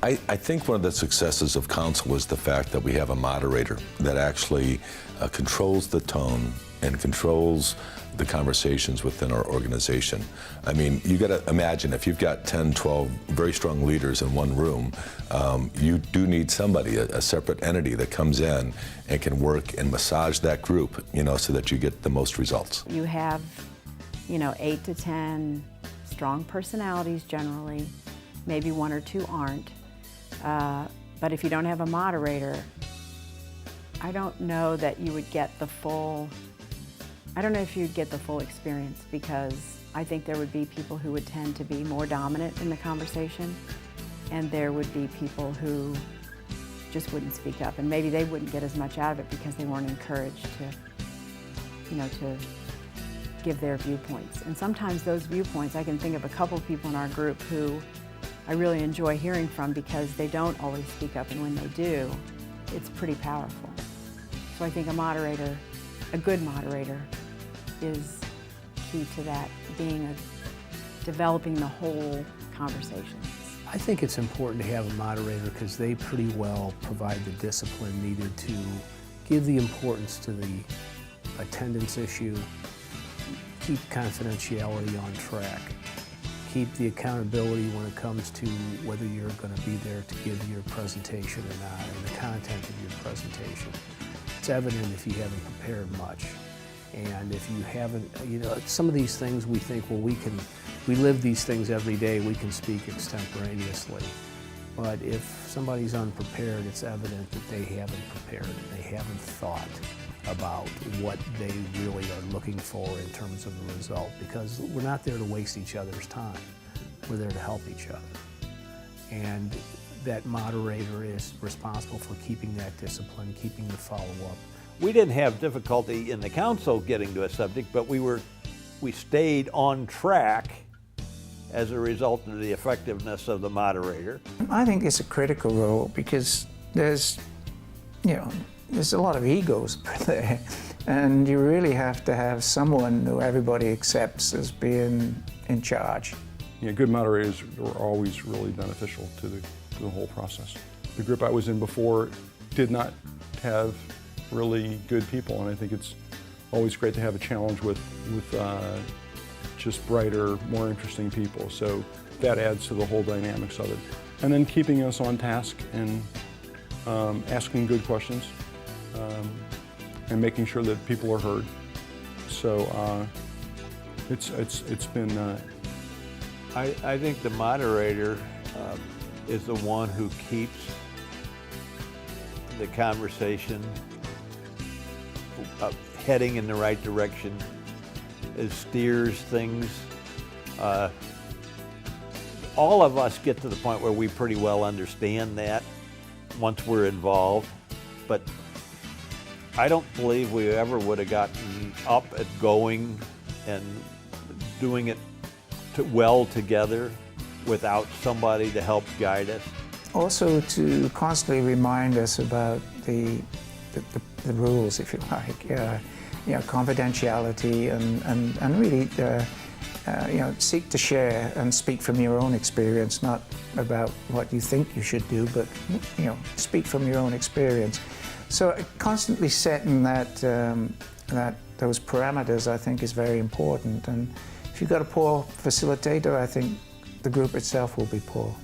I think one of the successes of council is the fact that we have a moderator that actually controls the tone and controls the conversations within our organization. I mean, you got to imagine if you've got 10, 12 very strong leaders in one room, you do need somebody, a separate entity that comes in and can work and massage that group, you know, so that you get the most results. You have, you know, 8 to 10 strong personalities generally, maybe 1 or 2 aren't. But if you don't have a moderator, I don't know that you would get the full, I don't know if you'd get the full experience, because I think there would be people who would tend to be more dominant in the conversation, and there would be people who just wouldn't speak up, and maybe they wouldn't get as much out of it because they weren't encouraged to, you know, to give their viewpoints. And sometimes those viewpoints, I can think of a couple of people in our group who I really enjoy hearing from because they don't always speak up, and when they do, it's pretty powerful. So I think a moderator, a good moderator, is key to that, developing the whole conversation. I think it's important to have a moderator because they pretty well provide the discipline needed to give the importance to the attendance issue, keep confidentiality on track, keep the accountability when it comes to whether you're going to be there to give your presentation or not, and the content of your presentation. It's evident if you haven't prepared much. And if you haven't, you know, some of these things we think, well, we live these things every day, we can speak extemporaneously. But if somebody's unprepared, it's evident that they haven't prepared, they haven't thought about what they really are looking for in terms of the result, because we're not there to waste each other's time. We're there to help each other. And that moderator is responsible for keeping that discipline, keeping the follow-up. We didn't have difficulty in the council getting to a subject, but we stayed on track as a result of the effectiveness of the moderator. I think it's a critical role because there's a lot of egos there, and you really have to have someone who everybody accepts as being in charge. Yeah, good moderators are always really beneficial to the whole process. The group I was in before did not have really good people, and I think it's always great to have a challenge with just brighter, more interesting people. So that adds to the whole dynamics of it. And then keeping us on task and asking good questions and making sure that people are heard. So it's been. I think the moderator is the one who keeps the conversation heading in the right direction, it steers things. All of us get to the point where we pretty well understand that once we're involved, but I don't believe we ever would have gotten up and going and doing it well together without somebody to help guide us. Also to constantly remind us about the rules, if you like, confidentiality and really seek to share and speak from your own experience, not about what you think you should do, but speak from your own experience. So constantly setting those parameters, I think, is very important. And if you've got a poor facilitator, I think the group itself will be poor.